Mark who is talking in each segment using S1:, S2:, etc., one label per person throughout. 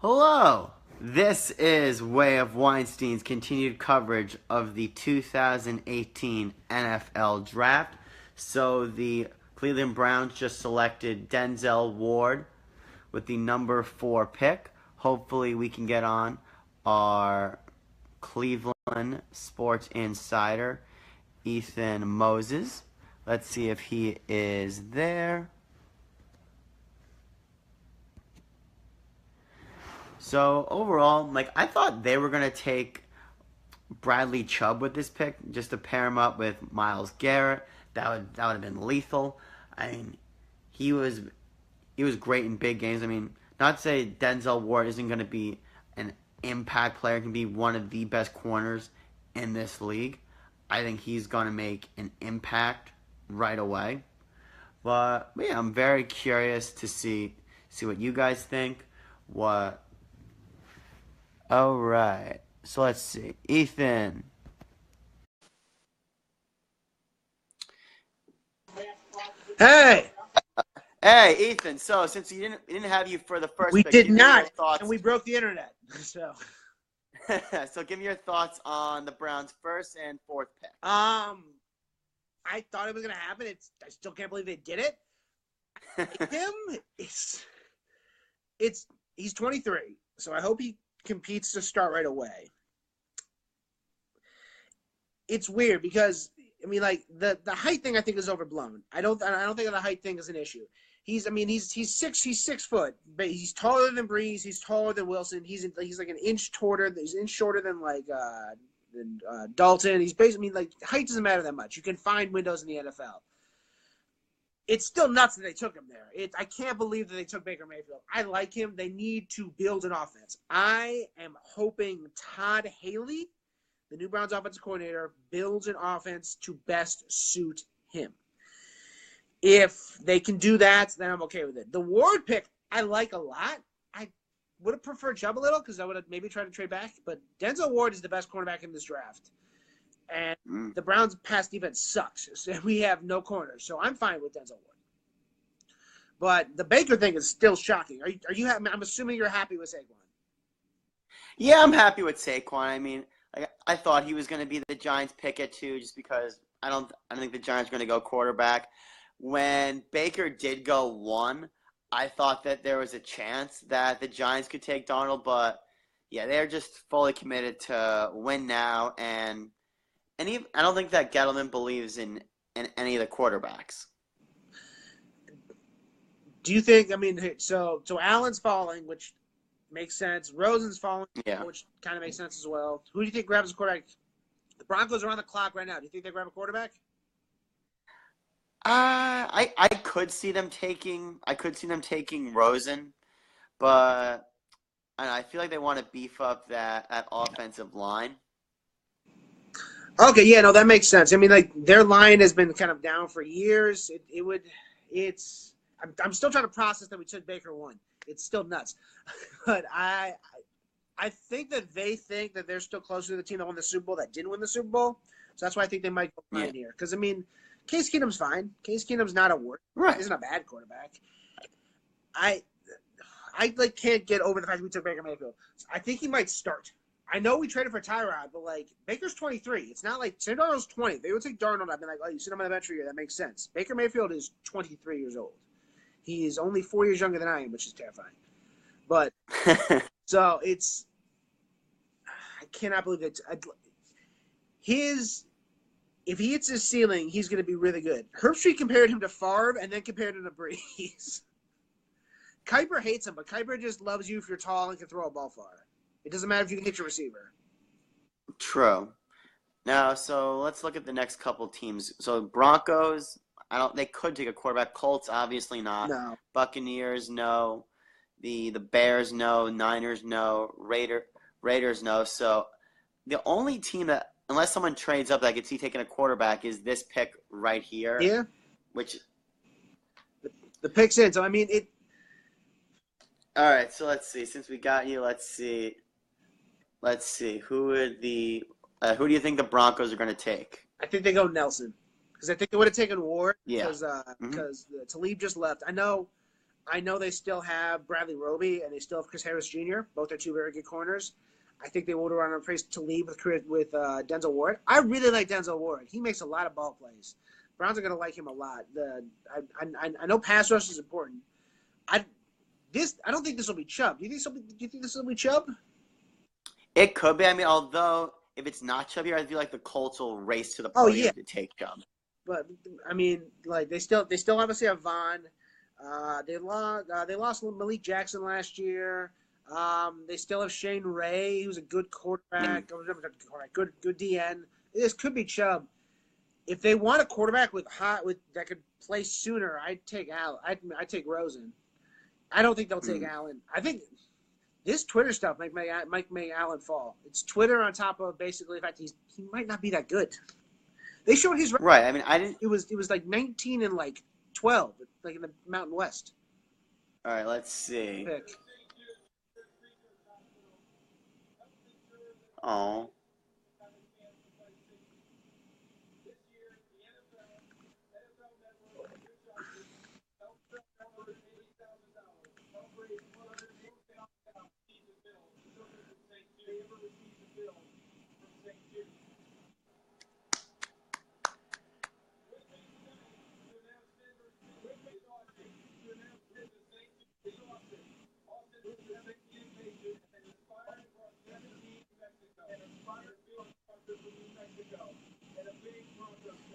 S1: Hello! This is Way of Weinstein's continued coverage of the 2018 NFL Draft. So the Cleveland Browns just selected Denzel Ward with the number 4 pick. Hopefully we can get on our Cleveland sports insider, Ethan Moses. Let's see if he is there. So overall, I thought they were gonna take Bradley Chubb with this pick just to pair him up with Myles Garrett. That would have been lethal. I mean, he was he was great in big games. I mean, not to say Denzel Ward isn't gonna be an impact player, can be one of the best corners in this league. I think he's gonna make an impact right away. But yeah, I'm very curious to see what you guys think. What All right. So let's see. Ethan.
S2: Hey,
S1: Hey, Ethan. So since we didn't have you for the first
S2: we
S1: pick,
S2: did
S1: give me your
S2: not, and
S1: thoughts.
S2: we broke the internet. So,
S1: So give me your thoughts on the Browns' first and fourth pick.
S2: I thought it was gonna happen. I still can't believe they did it. Him, he's 23, so I hope he competes to start right away. It's weird because I mean, like the height thing, I think is overblown. I don't think the height thing is an issue. He's 6 foot, but he's taller than Breeze. He's taller than Wilson. He's like an inch shorter. He's an inch shorter than Dalton. He's basically, I mean, like height doesn't matter that much. You can find windows in the NFL. It's still nuts that they took him there. I can't believe that they took Baker Mayfield. I like him. They need to build an offense. I am hoping Todd Haley, the new Browns offensive coordinator, builds an offense to best suit him. If they can do that, then I'm okay with it. The Ward pick, I like a lot. I would have preferred Chubb a little because I would have maybe tried to trade back. But Denzel Ward is the best cornerback in this draft. And the Browns' pass defense sucks. So we have no corners. So I'm fine with Denzel Ward. But the Baker thing is still shocking. Are you happy? I'm assuming you're happy with Saquon.
S1: Yeah, I'm happy with Saquon. I mean, I thought he was going to be the Giants' pick at 2, just because I don't think the Giants are going to go quarterback. When Baker did go 1, I thought that there was a chance that the Giants could take Darnold, but yeah, they're just fully committed to win now, and I don't think that Gettleman believes in any of the quarterbacks.
S2: Do you think? I mean, so Allen's falling, which makes sense. Rosen's falling,
S1: Yeah.
S2: which kind of makes sense as well. Who do you think grabs a quarterback? The Broncos are on the clock right now. Do you think they grab a quarterback?
S1: I could see them taking Rosen, but I feel like they want to beef up that offensive line.
S2: Okay, yeah, no, that makes sense. I mean, like their line has been kind of down for years. I'm still trying to process that we took Baker 1. It's still nuts, but I think that they think that they're still closer to the team that won the Super Bowl that didn't win the Super Bowl. So that's why I think they might go fine here. Because I mean, Case Keenum's fine. Case Keenum's not a worst.
S1: Right.
S2: He's not a bad quarterback. I can't get over the fact that we took Baker Mayfield. I think he might start. I know we traded for Tyrod, but like Baker's 23. It's not like Sam Darnold's 20. If they would take Darnold, I'd be like, oh, you sit him on the bench for a year. That makes sense. Baker Mayfield is 23 years old. He is only 4 years younger than I am, which is terrifying. But so I cannot believe it. If he hits his ceiling, he's going to be really good. Herbstreit compared him to Favre and then compared him to Breeze. Kuiper hates him, but Kuiper just loves you if you're tall and can throw a ball far. It doesn't matter if you can hit your receiver.
S1: True. Now, so let's look at the next couple teams. So Broncos, they could take a quarterback. Colts, obviously not.
S2: No.
S1: Buccaneers, no. The Bears, no. Niners, no. Raiders, no. So the only team that, unless someone trades up, that I could see taking a quarterback is this pick right here.
S2: Yeah.
S1: Which
S2: the pick's in. So I mean it.
S1: All right, so let's see. Since we got you, let's see. Who do you think the Broncos are going to take?
S2: I think they go Nelson because I think they would have taken Ward
S1: Yeah.
S2: because Talib just left. I know I know they still have Bradley Roby and they still have Chris Harris Jr. Both are two very good corners. I think they would run a place to lead with Denzel Ward. I really like Denzel Ward. He makes a lot of ball plays. Browns are going to like him a lot. I know pass rush is important. I don't think this will be Chubb. Do you think this will be Chubb?
S1: It could be. I mean, although if it's not Chubb here, I feel like the Colts will race to the podium to take Chubb.
S2: But I mean, like they still obviously have Vaughn. They lost Malik Jackson last year. They still have Shane Ray, who's a good quarterback. Good DN. This could be Chubb. If they want a quarterback that could play sooner, I'd take Allen. I'd take Rosen. I don't think they'll take Allen. I think this Twitter stuff might make Allen fall. It's Twitter on top of basically the fact he might not be that good. They showed his record.
S1: Right. I mean, I didn't.
S2: It was like 19 and like 12, like in the Mountain West.
S1: All right. Let's see.
S2: Pick.
S1: Oh.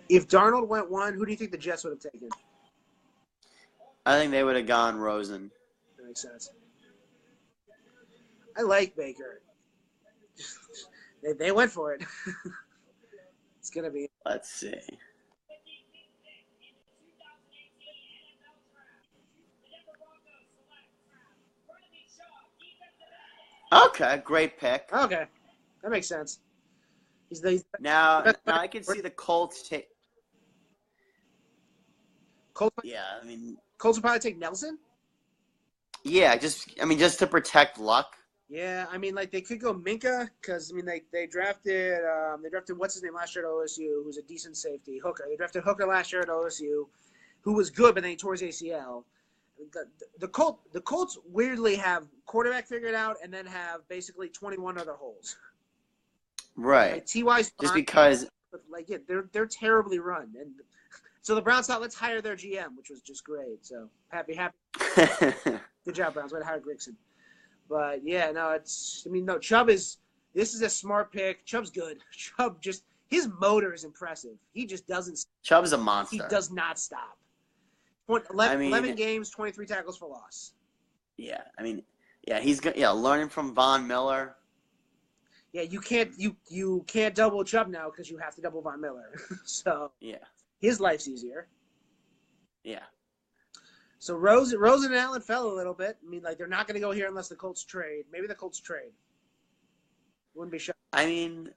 S2: If Darnold went 1, who do you think the Jets would have taken?
S1: I think they would have gone Rosen.
S2: That makes sense. I like Baker. They went for it. It's going to be.
S1: Let's see. Okay, great pick.
S2: Okay. That makes sense.
S1: Now I can see the Colts take. Yeah, I mean.
S2: Colts will probably take Nelson?
S1: Yeah, just to protect Luck.
S2: Yeah, I mean, like, they could go Minka because, I mean, they drafted what's his name last year at OSU, who's a decent safety, Hooker. They drafted Hooker last year at OSU, who was good, but then he tore his ACL. The Colts weirdly have quarterback figured out and then have basically 21 other holes.
S1: Right.
S2: Like, T.Y.'s fine,
S1: just because.
S2: But, like, yeah, they're terribly run. And so the Browns thought, let's hire their GM, which was just great. So, happy. Good job, Browns. Way to hire Grigson. But, yeah, no, Chubb this is a smart pick. Chubb's good. Chubb his motor is impressive. He just doesn't stop.
S1: Chubb's a monster.
S2: He does not stop. 11 games, 23 tackles for loss.
S1: Yeah, I mean, yeah, he's good. Yeah, learning from Von Miller.
S2: Yeah, you can't double Chubb now because you have to double Von Miller. So,
S1: yeah, his
S2: life's easier.
S1: Yeah.
S2: So Rosen and Allen fell a little bit. I mean, like, they're not going to go here unless the Colts trade. Maybe the Colts trade. Wouldn't be shocked.
S1: I mean,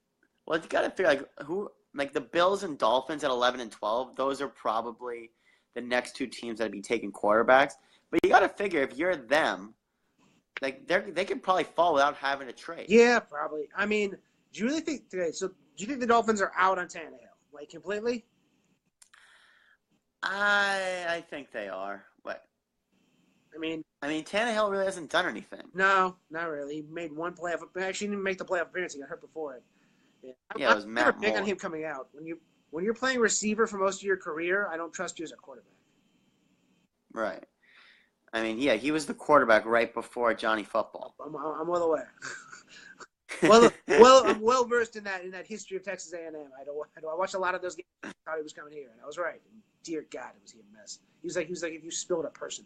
S1: well, you got to figure the Bills and Dolphins at 11 and 12. Those are probably the next two teams that'd be taking quarterbacks. But you got to figure if you're them, like they could probably fall without having to trade.
S2: Yeah, probably. I mean, do you really think today? So, do you think the Dolphins are out on Tannehill, like completely?
S1: I think they are. But I mean, Tannehill really hasn't done anything.
S2: No, not really. He made one playoff. Actually, he didn't make the playoff appearance. He got hurt before it.
S1: Yeah, it was Matt
S2: Moore. Big on him coming out. When you're playing receiver for most of your career, I don't trust you as a quarterback.
S1: Right. I mean, yeah, he was the quarterback right before Johnny Football.
S2: I'm well aware. I'm well versed in that history of Texas A&M. I watched a lot of those games. I thought he was coming here, and I was right. And dear God, was he a mess. He was like if you spilled a person.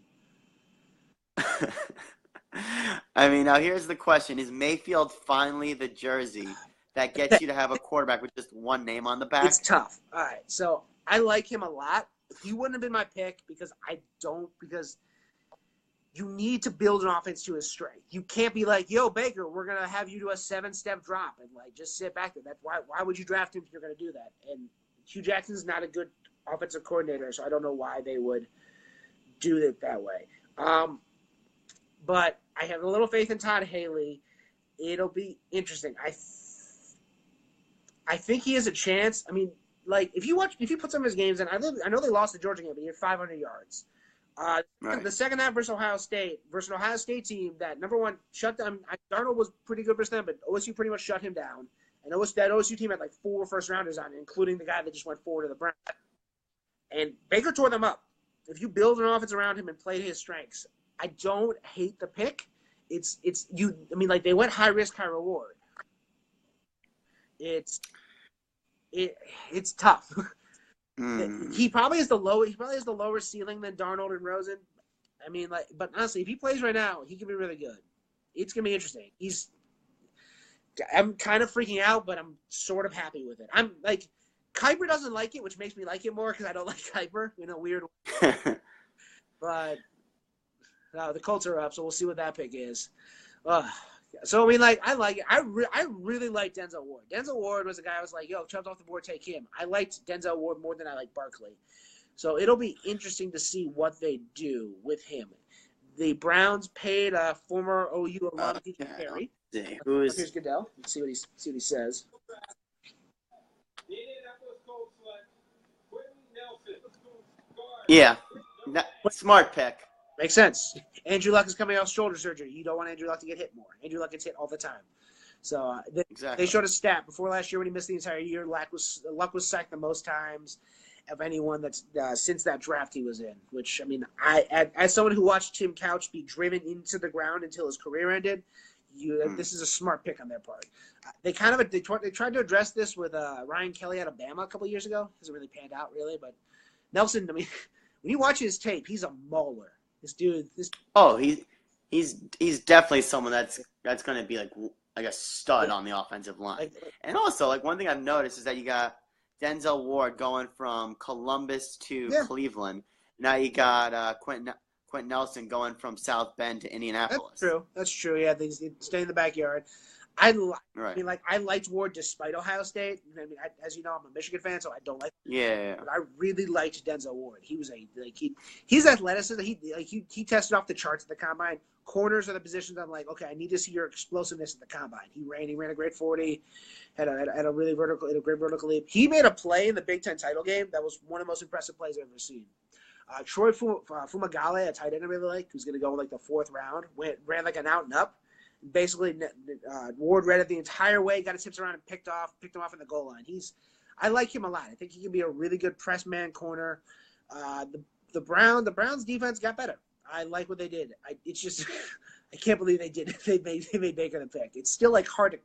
S1: I mean, now here's the question: is Mayfield finally the jersey that gets you to have a quarterback with just one name on the back?
S2: It's tough. All right, so I like him a lot. He wouldn't have been my pick because you need to build an offense to his strength. You can't be like, yo, Baker, we're going to have you do a 7-step drop and like just sit back there. That's why would you draft him if you're going to do that? And Hugh Jackson's not a good offensive coordinator, so I don't know why they would do it that way. But I have a little faith in Todd Haley. It'll be interesting. I think he has a chance. I mean, like if you put some of his games in, I know they lost the Georgia game, but he had 500 yards.
S1: Right.
S2: The second half versus Ohio State team that number one shut them. Darnold was pretty good versus them, but OSU pretty much shut him down. And that OSU team had like 4 first rounders on it, including the guy that just went forward to the Browns. And Baker tore them up. If you build an offense around him and play to his strengths, I don't hate the pick. It's you. I mean, like they went high risk, high reward. It's tough. He probably has the lower ceiling than Darnold and Rosen. I mean, like, but honestly, if he plays right now, he can be really good. It's gonna be interesting. I'm kind of freaking out, but I'm sort of happy with it. I'm like, Kuiper doesn't like it, which makes me like it more because I don't like Kuiper in a weird way. But the Colts are up, so we'll see what that pick is. So I mean, like, I like it. I really like Denzel Ward. Denzel Ward was a guy I was like, yo, Chubb's off the board, take him. I liked Denzel Ward more than I like Barkley. So it'll be interesting to see what they do with him. The Browns paid a former OU alum, DJ Perry. Here's Goodell. Let's see what he says.
S1: Yeah, smart pick.
S2: Makes sense. Andrew Luck is coming off shoulder surgery. You don't want Andrew Luck to get hit more. Andrew Luck gets hit all the time. So they showed a stat before last year when he missed the entire year. Luck was sacked the most times of anyone that's since that draft he was in. Which, I mean, as someone who watched Tim Couch be driven into the ground until his career ended, this is a smart pick on their part. They tried to address this with Ryan Kelly at Alabama a couple years ago. Hasn't really panned out really, but Nelson. I mean, when you watch his tape, he's a mauler.
S1: He's definitely someone that's going to be like a stud on the offensive line. And also, like, one thing I've noticed is that you got Denzel Ward going from Columbus to Cleveland. Now you got Quenton Nelson going from South Bend to Indianapolis.
S2: That's true. Yeah, they stay in the backyard. I mean, like, I liked Ward despite Ohio State. I mean, as you know, I'm a Michigan fan, so I don't like him.
S1: Yeah.
S2: But I really liked Denzel Ward. He was he's athleticism. He tested off the charts at the combine. Corners are the positions I'm like, okay, I need to see your explosiveness at the combine. He ran a great 40, had a great vertical leap. He made a play in the Big Ten title game that was one of the most impressive plays I've ever seen. Troy Fumagale, a tight end I really like, who's going to go in like the 4th round, ran like an out and up. Basically, Ward read it the entire way, got his hips around and picked him off in the goal line. I like him a lot. I think he can be a really good press man corner. The Browns defense got better. I like what they did. It's just I can't believe they did. They made Baker the pick. It's still like hard to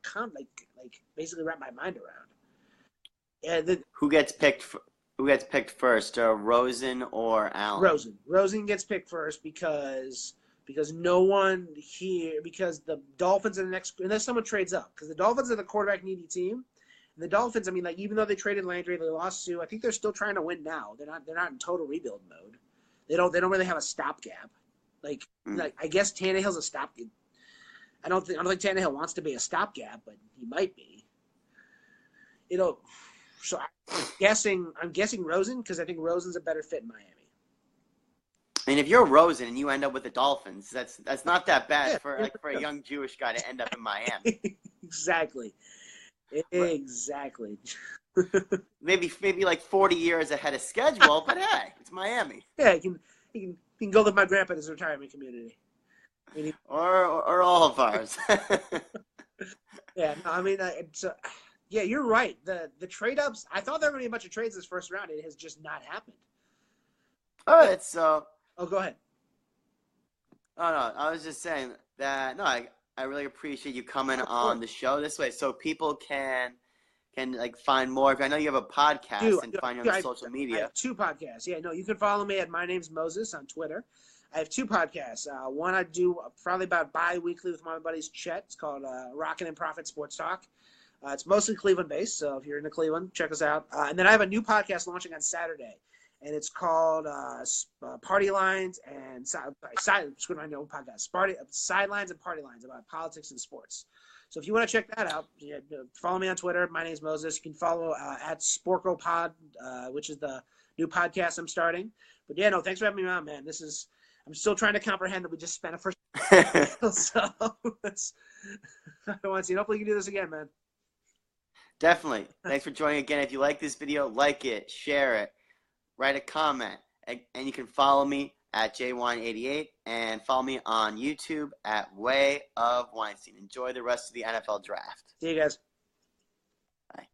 S2: basically wrap my mind around. And
S1: who gets picked first, Rosen or Allen?
S2: Rosen gets picked first because no one here, because the Dolphins are the next, unless someone trades up, because the Dolphins are the quarterback needy team. And the Dolphins, I mean, like, even though they traded Landry, they lost Sue, I think they're still trying to win now. They're not in total rebuild mode. They don't really have a stopgap. Like I guess Tannehill's a stopgap. I don't think Tannehill wants to be a stopgap, but he might be. So I'm guessing Rosen, because I think Rosen's a better fit in Miami.
S1: I mean, if you're Rosen and you end up with the Dolphins, that's not that bad for a young Jewish guy to end up in Miami.
S2: Exactly.
S1: maybe like 40 years ahead of schedule, but hey, it's Miami.
S2: Yeah, he can go with my grandpa in his retirement community. I mean,
S1: or all of ours.
S2: Yeah, no, I mean, yeah, you're right. The trade ups. I thought there were going to be a bunch of trades this first round. It has just not happened.
S1: All right, so.
S2: Oh, go ahead.
S1: Oh, no, I was just saying that, no, I really appreciate you coming on the show this way so people can like find more. I know you have a podcast and find you on social media.
S2: I have 2 podcasts. Yeah, no, you can follow me at My Name's Moses on Twitter. I have 2 podcasts. One I do probably about bi-weekly with my buddies Chet. It's called Rockin' and Profit Sports Talk. It's mostly Cleveland-based, so if you're into Cleveland, check us out. And then I have a new podcast launching on Saturday. And it's called Party Lines and Sidelines and Party Lines about politics and sports. So if you want to check that out, follow me on Twitter. My name is Moses. You can follow at SporkoPod, which is the new podcast I'm starting. But yeah, no, thanks for having me on, man. I'm still trying to comprehend that we just spent a first. So I want to see. Hopefully, you can do this again, man.
S1: Definitely. Thanks for joining again. If you like this video, like it, share it. Write a comment, and you can follow me at J188, and follow me on YouTube at Way of Weinstein. Enjoy the rest of the NFL draft.
S2: See you guys.